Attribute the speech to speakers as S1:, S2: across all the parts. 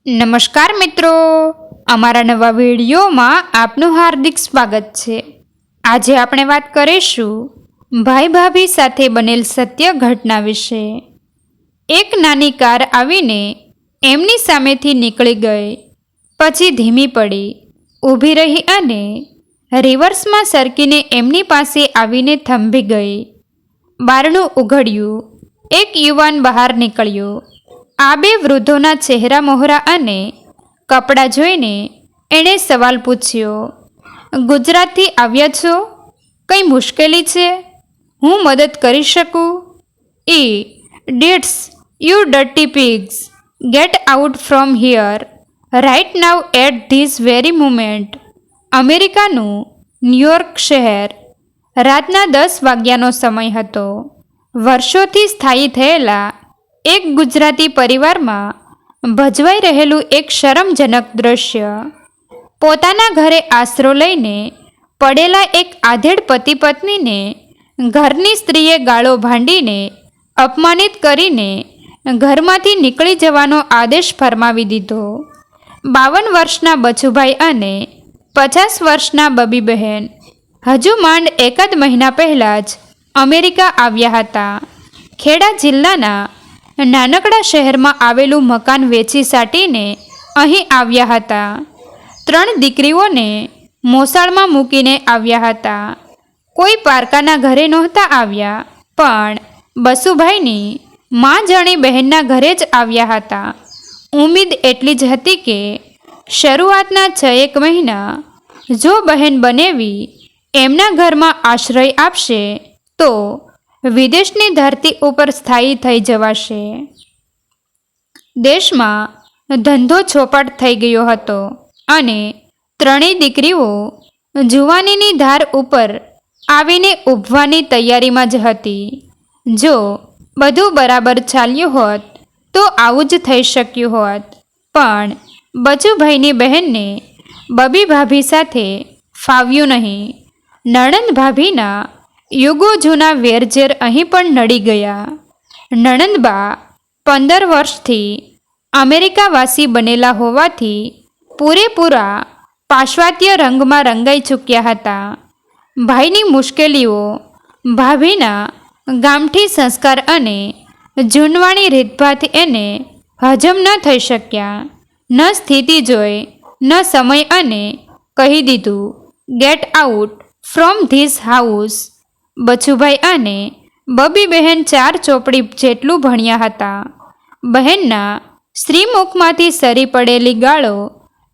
S1: નમસ્કાર મિત્રો, અમારા નવા વિડીયોમાં આપનું હાર્દિક સ્વાગત છે। આજે આપણે વાત કરીશું ભાઈ ભાભી સાથે બનેલ સત્ય ઘટના વિશે। એક નાની કાર આવીને એમની સામેથી નીકળી ગઈ, પછી ધીમી પડી, ઊભી રહી અને રિવર્સમાં સરકીને એમની પાસે આવીને થંભી ગઈ। બારણું ઉઘડ્યું, એક યુવાન બહાર નીકળ્યો। આ બે વૃદ્ધોના ચહેરા મોહરા અને કપડાં જોઈને એણે સવાલ પૂછ્યો, ગુજરાતથી આવ્યા છો? કંઈ મુશ્કેલી છે? હું મદદ કરી શકું? "Idiots, you dirty pigs, get out from here right now at this very moment." અમેરિકાનું ન્યૂયોર્ક શહેર, રાતના 10 વાગ્યાનો સમય હતો। વર્ષોથી સ્થાયી થયેલા એક ગુજરાતી પરિવારમાં ભજવાઈ રહેલું એક શરમજનક દ્રશ્ય। પોતાના ઘરે આશરો લઈને પડેલા એક આધેડ પતિ પત્નીને ઘરની સ્ત્રીએ ગાળો ભાંડીને અપમાનિત કરીને ઘરમાંથી નીકળી જવાનો આદેશ ફરમાવી દીધો। 52 વર્ષના બચુભાઈ અને 50 વર્ષના બબીબહેન હજુ માંડ એકાદ મહિના પહેલાં જ અમેરિકા આવ્યા હતા। ખેડા જિલ્લાના નાનકડા શહેરમાં આવેલું મકાન વેચી સાટીને અહીં આવ્યા હતા। 3 દીકરીઓને મોસાળમાં મૂકીને આવ્યા હતા। કોઈ પારકાના ઘરે નહોતા આવ્યા, પણ બસુભાઈની માં જાણી બહેનના ઘરે જ આવ્યા હતા। ઉમ્મીદ એટલી જ હતી કે શરૂઆતના 6-1 મહિના જો બહેન બનેવી એમના ઘરમાં આશ્રય આપશે તો વિદેશની ધરતી ઉપર સ્થાયી થઈ જવાશે। દેશમાં ધંધો ચોપટ થઈ ગયો હતો અને 3 દીકરીઓ જુવાનીની ધાર ઉપર આવીને ઊભવાની તૈયારીમાં જ હતી। જો બધું બરાબર ચાલ્યું હોત તો આવું જ થઈ શક્યું હોત, પણ બચુભાઈની બહેનને બબી ભાભી સાથે ફાવ્યું નહીં। નણંદ ભાભીના યુગો જૂના વેરઝેર અહીં પણ નડી ગયા। નણંદબા 15 વર્ષથી અમેરિકાવાસી બનેલા હોવાથી પૂરેપૂરા પાશ્ચાત્ય રંગમાં રંગાઈ ચૂક્યા હતા। ભાઈની મુશ્કેલીઓ, ભાભીના ગામઠી સંસ્કાર અને જૂનવાણી રીતભાત એને હજમ ન થઈ શક્યા। ન સ્થિતિ જોઈ ન સમય અને કહી દીધું, "get out from this house." Bachubhai અને બબી બહેન 4 ચોપડી જેટલું ભણ્યા હતા। બહેનના શ્રીમુખમાંથી સરી પડેલી ગાળો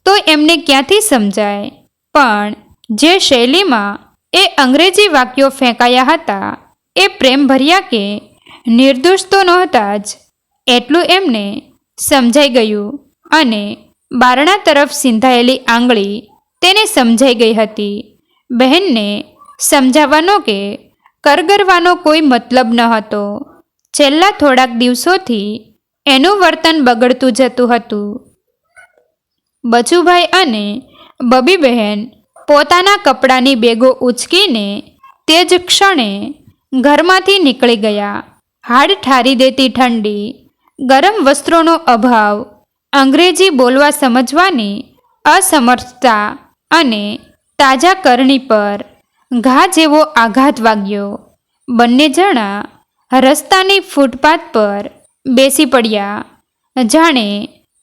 S1: તો એમને ક્યાંથી સમજાય, પણ જે શૈલીમાં એ અંગ્રેજી વાક્યો ફેંકાયા હતા એ પ્રેમભર્યા કે નિર્દોષ તો નહોતા જ, એટલું એમને સમજાઈ ગયું અને બારણા તરફ સિંધાયેલી આંગળી તેને સમજાઈ ગઈ હતી। બહેનને સમજાવવાનો કે કરગરવાનો કોઈ મતલબ ન હતો। છેલ્લા થોડાક દિવસોથી એનું વર્તન બગડતું જતું હતું। બચુભાઈ અને બબી બહેન પોતાના કપડાની બેગો ઉંચકીને તે જ ક્ષણે ઘરમાંથી નીકળી ગયા। હાડ ઠારી દેતી ઠંડી, ગરમ વસ્ત્રોનો અભાવ, અંગ્રેજી બોલવા સમજવાની અસમર્થતા અને તાજા કરણી પર ઘા જેવો આઘાત વાગ્યો। બંને જણા રસ્તાની ફૂટપાથ પર બેસી પડ્યા, જાણે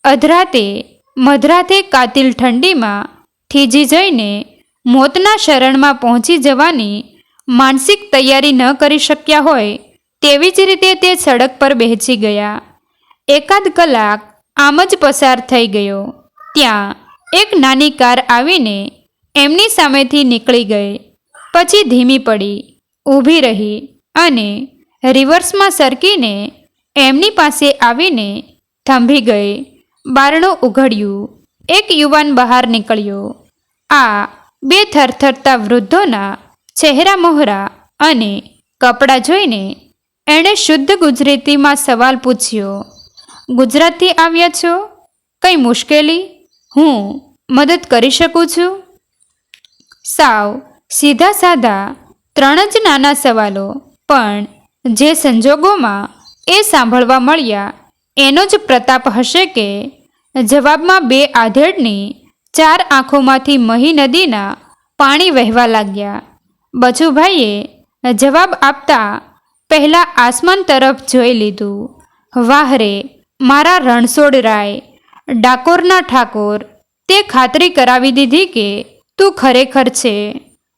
S1: અધરાતે મધરાતે કાતિલ ઠંડીમાં થીજી જઈને મોતના શરણમાં પહોંચી જવાની માનસિક તૈયારી ન કરી શક્યા હોય તેવી જ રીતે તે સડક પર બેસી ગયા। એકાદ કલાક આમ જ પસાર થઈ ગયો। ત્યાં એક નાની કાર આવીને એમની સામેથી નીકળી ગઈ, પછી ધીમી પડી, ઊભી રહી અને રિવર્સમાં સરકીને એમની પાસે આવીને થંભી ગઈ। બારણું ઉઘડ્યું, એક યુવાન બહાર નીકળ્યો। આ બે થરથરતા વૃદ્ધોના ચહેરા મોહરા અને કપડાં જોઈને એણે શુદ્ધ ગુજરાતીમાં સવાલ પૂછ્યો, ગુજરાતથી આવ્યા છો? કંઈ મુશ્કેલી? હું મદદ કરી શકું છું? સાવ સીધા સાધા 3 જ નાના સવાલો, પણ જે સંજોગોમાં એ સાંભળવા મળ્યા એનો જ પ્રતાપ હશે કે જવાબમાં બે આધેડની 4 આંખોમાંથી મહી નદીના પાણી વહેવા લાગ્યા. બચુભાઈએ જવાબ આપતા પહેલાં આસમાન તરફ જોઈ લીધું. વાહ રે મારા રણછોડ રાય, ડાકોરના ઠાકોર, તે ખાતરી કરાવી દીધી કે તું ખરેખર છે.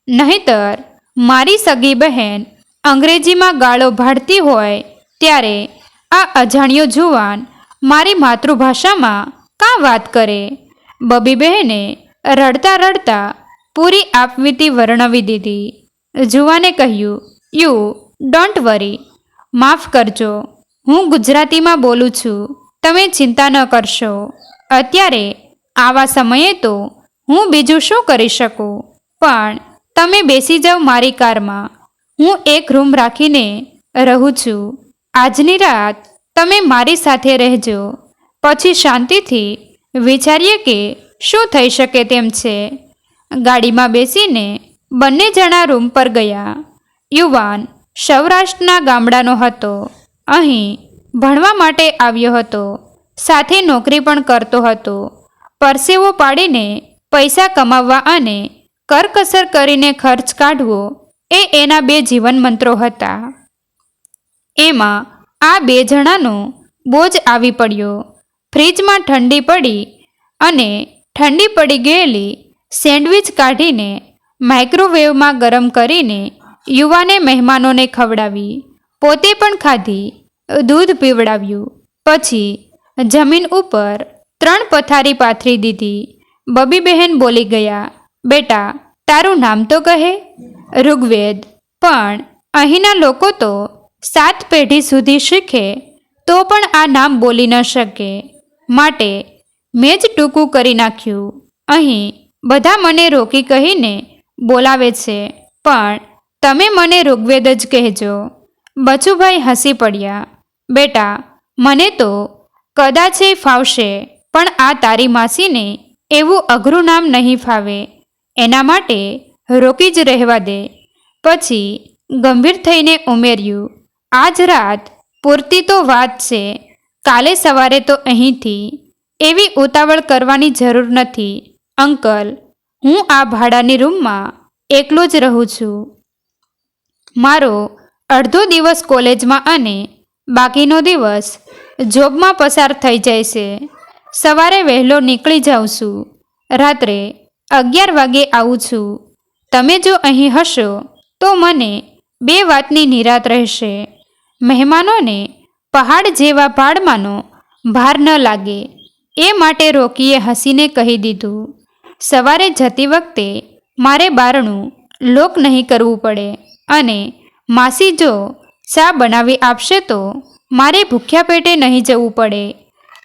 S1: નહીંતર મારી સગી બહેન અંગ્રેજીમાં ગાળો ભાડતી હોય ત્યારે આ અજાણ્યો જુવાન મારી માતૃભાષામાં કાં વાત કરે? બબી બહેને રડતા રડતા પૂરી આપવીતી વર્ણવી દીધી. જુવાને કહ્યું, યુ ડોન્ટ વરી, માફ કરજો, હું ગુજરાતીમાં બોલું છું, તમે ચિંતા ન કરશો. અત્યારે આવા સમયે તો હું બીજું શું કરી શકું? પણ તમે બેસી જાઓ મારી કારમાં, હું એક રૂમ રાખીને રહું છું. આજની રાત તમે મારી સાથે રહેજો, પછી શાંતિથી વિચારીએ કે શું થઈ શકે તેમ છે. ગાડીમાં બેસીને બંને જણા રૂમ પર ગયા. યુવાન સૌરાષ્ટ્રના ગામડાનો હતો. અહીં ભણવા માટે આવ્યો હતો, સાથે નોકરી પણ કરતો હતો. પરસેવો પાડીને પૈસા કમાવવા અને કરકસર કરીને ખર્ચ કાઢવો એ એના 2 જીવન મંત્રો હતા. એમાં આ 2 જણાનો બોજ આવી પડ્યો. ફ્રીજમાં ઠંડી પડી અને ઠંડી પડી ગયેલી સેન્ડવિચ કાઢીને માઇક્રોવેવમાં ગરમ કરીને યુવાને મહેમાનોને ખવડાવી, પોતે પણ ખાધી, દૂધ પીવડાવ્યું. પછી જમીન ઉપર 3 પથારી પાથરી દીધી. બબી બહેન બોલી ગયા, બેટા તારું નામ તો કહે. ઋગ્વેદ. પણ અહીંના લોકો તો 7 પેઢી સુધી શીખે તો પણ આ નામ બોલી ન શકે, માટે મેં જ ટૂંકું કરી નાખ્યું. અહીં બધા મને રોકી કહીને બોલાવે છે, પણ તમે મને ઋગ્વેદ જ કહેજો. બચુભાઈ હસી પડ્યા. બેટા મને તો કદાચે ફાવશે, પણ આ તારી માસીને એવું અઘરું નામ નહીં ફાવે, એના માટે રોકી જ રહેવા દે. પછી ગંભીર થઈને ઉમેર્યું, આજ રાત પૂરતી તો વાત છે, કાલે સવારે તો અહીંથી. એવી ઉતાવળ કરવાની જરૂર નથી અંકલ, હું આ ભાડાની રૂમમાં એકલો જ રહું છું. મારો અડધો દિવસ કોલેજમાં અને બાકીનો દિવસ જોબમાં પસાર થઈ જાય છે. સવારે વહેલો નીકળી જાઉં છું, રાત્રે 11 વાગે આવું છું. તમે જો અહીં હશો તો મને 2 વાતની નિરાત રહેશે. મહેમાનોને પહાડ જેવા ભાડમાંનો ભાર ન લાગે એ માટે રોકીએ હસીને કહી દીધું. સવારે જતી વખતે મારે બારણું લોક નહીં કરવું પડે, અને માસી જો ચા બનાવી આપશે તો મારે ભૂખ્યા પેટે નહીં જવું પડે.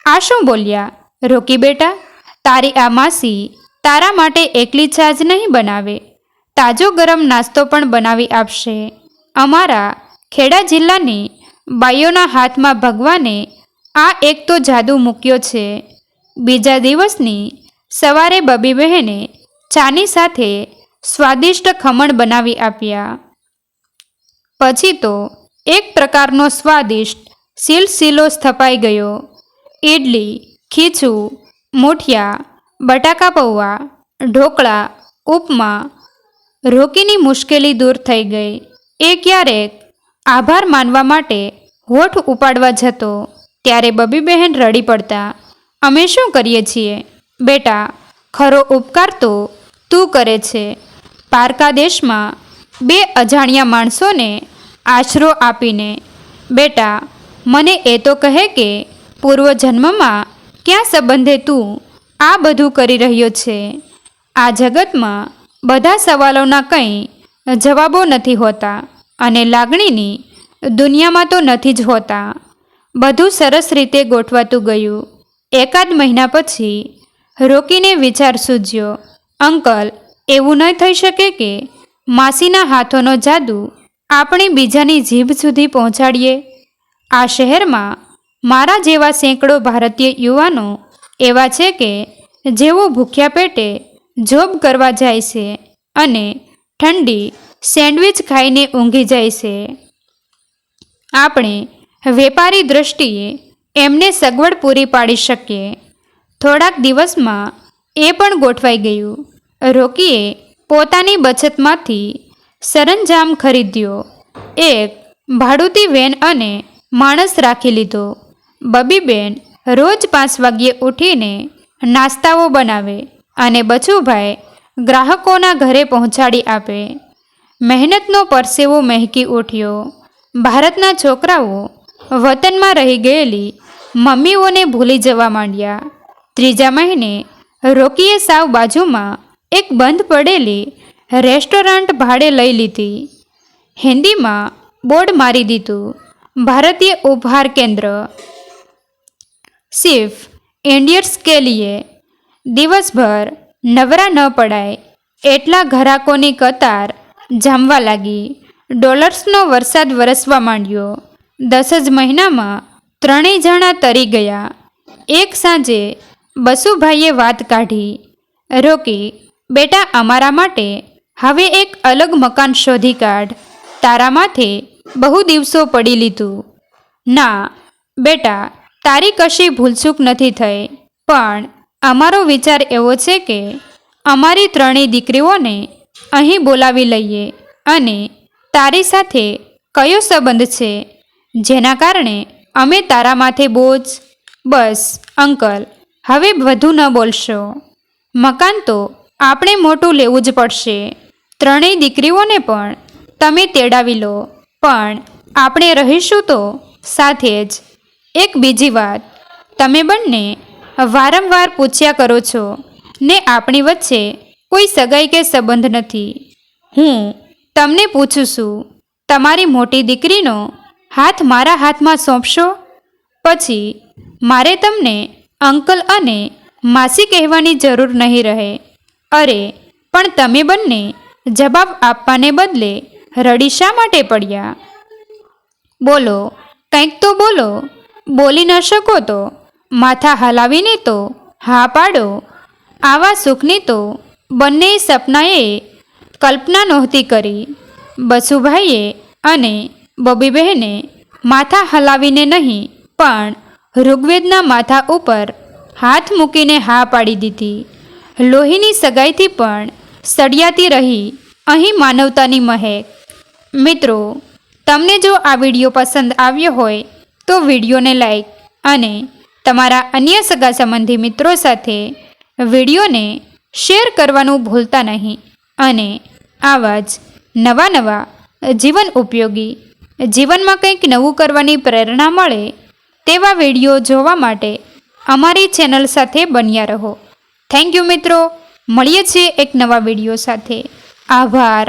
S1: આ શું બોલ્યા રોકી બેટા? તારી આ માસી તારા માટે એકલી ચા જ નહીં બનાવે, તાજો ગરમ નાસ્તો પણ બનાવી આપશે. અમારા ખેડા જિલ્લાની બાઈઓના હાથમાં ભગવાને આ એક તો જાદુ મૂક્યો છે. બીજા દિવસની સવારે બબી બહેને ચાની સાથે સ્વાદિષ્ટ ખમણ બનાવી આપ્યા. પછી તો એક પ્રકારનો સ્વાદિષ્ટ સિલસિલો સ્થપાઈ ગયો. ઇડલી, ખીચું, મૂઠિયા, બટાકા પૌવા, ઢોકળા, ઉપમા. રોકીની મુશ્કેલી દૂર થઈ ગઈ. એ ક્યારેક આભાર માનવા માટે હોઠ ઉપાડવા જતો ત્યારે બબી બહેન રડી પડતા. અમે શું કરીએ છીએ બેટા, ખરો ઉપકાર તો તું કરે છે. પારકા દેશમાં 2 અજાણ્યા માણસોને આશરો આપીને. બેટા મને એ તો કહે કે પૂર્વજન્મમાં ક્યાં સંબંધે તું આ બધું કરી રહ્યો છે? આ જગતમાં બધા સવાલોના કંઈ જવાબો નથી હોતા, અને લાગણીની દુનિયામાં તો નથી જ હોતા. બધું સરસ રીતે ગોઠવાતું ગયું. એકાદ મહિના પછી રોકીને વિચાર સૂઝ્યો, અંકલ એવું ન થઈ શકે કે માસીના હાથોનો જાદુ આપણે બીજાની જીભ સુધી પહોંચાડીએ? આ શહેરમાં મારા જેવા સેંકડો ભારતીય યુવાનો એવા છે કે જેઓ ભૂખ્યા પેટે જોબ કરવા જાય છે અને ઠંડી સેન્ડવિચ ખાઈને ઊંઘી જાય છે. આપણે વેપારી દૃષ્ટિએ એમને સગવડ પૂરી પાડી શકીએ. થોડાક દિવસમાં એ પણ ગોઠવાઈ ગયું. રોકીએ પોતાની બચતમાંથી સરંજામ ખરીદ્યો. એક ભાડૂતી વેન અને માણસ રાખી લીધો. બબીબેન રોજ 5 વાગ્યે ઉઠીને નાસ્તાઓ બનાવે અને બચુભાઈ ગ્રાહકોના ઘરે પહોંચાડી આપે. મહેનતનો પરસેવો મહેકી ઉઠ્યો. ભારતના છોકરાઓ વતનમાં રહી ગયેલી મમ્મીઓને ભૂલી જવા માંડ્યા. 3જા મહિને રોકીએ સાવ બાજુમાં એક બંધ પડેલી રેસ્ટોરન્ટ ભાડે લઈ લીધી. હિન્દીમાં બોર્ડ મારી દીધું, ભારતીય ઉપહાર કેન્દ્ર, સિર્ફ ઇન્ડિયન્સ કે લીએ. દિવસભર નવરા ન પડાય એટલા ઘરાકોની કતાર જામવા લાગી. ડોલર્સનો વરસાદ વરસવા માંડ્યો. 10 જ મહિનામાં 3 જણા તરી ગયા. એક સાંજે બસુભાઈએ વાત કાઢી, રોકી બેટા, અમારા માટે હવે એક અલગ મકાન શોધી કાઢ. તારા માથે બહુ દિવસો પડી લીધું. ના બેટા, તારી કશી ભૂલચૂક નથી થઈ, પણ અમારો વિચાર એવો છે કે અમારી 3 દીકરીઓને અહીં બોલાવી લઈએ અને તારી સાથે કયો સંબંધ છે જેના કારણે અમે તારા માથે બોજ. બસ અંકલ, હવે વધુ ન બોલશો. મકાન તો આપણે મોટું લેવું જ પડશે. 3 દીકરીઓને પણ તમે તેડાવી લો, પણ આપણે રહીશું તો સાથે જ. એક બીજી વાત, તમે બંને વારંવાર પૂછ્યા કરો છો ને આપણી વચ્ચે કોઈ સગાઈ કે સંબંધ નથી. હું તમને પૂછું છું, તમારી મોટી દીકરીનો હાથ મારા હાથમાં સોંપશો? પછી મારે તમને અંકલ અને માસી કહેવાની જરૂર નહીં રહે. અરે પણ તમે બંને જવાબ આપવાને બદલે રડી શા માટે પડ્યા? બોલો, કંઈક તો બોલો. બોલી ન શકો તો માથા હલાવીને તો હા પાડો. આવા સુખની તો બંને સપનાએ કલ્પના નહોતી કરી. બસુભાઈએ અને બબીબહેને માથા હલાવીને નહીં પણ ઋગ્વેદના માથા ઉપર હાથ મૂકીને હા પાડી દીધી. લોહીની સગાઈથી પણ સળિયાતી રહી અહીં માનવતાની મહેક. મિત્રો, તમને જો આ વિડીયો પસંદ આવ્યો હોય તો વિડીયોને લાઈક અને તમારા અન્ય સગા સંબંધી મિત્રો સાથે વિડીયોને શેર કરવાનું ભૂલતા નહીં. અને આવા જ નવા જીવન ઉપયોગી, જીવનમાં કંઈક નવું કરવાની પ્રેરણા મળે તેવા વિડીયો જોવા માટે અમારી ચેનલ સાથે બન્યા રહો. થેન્ક યુ મિત્રો. મળીએ છીએ એક નવા વિડીયો સાથે. આભાર.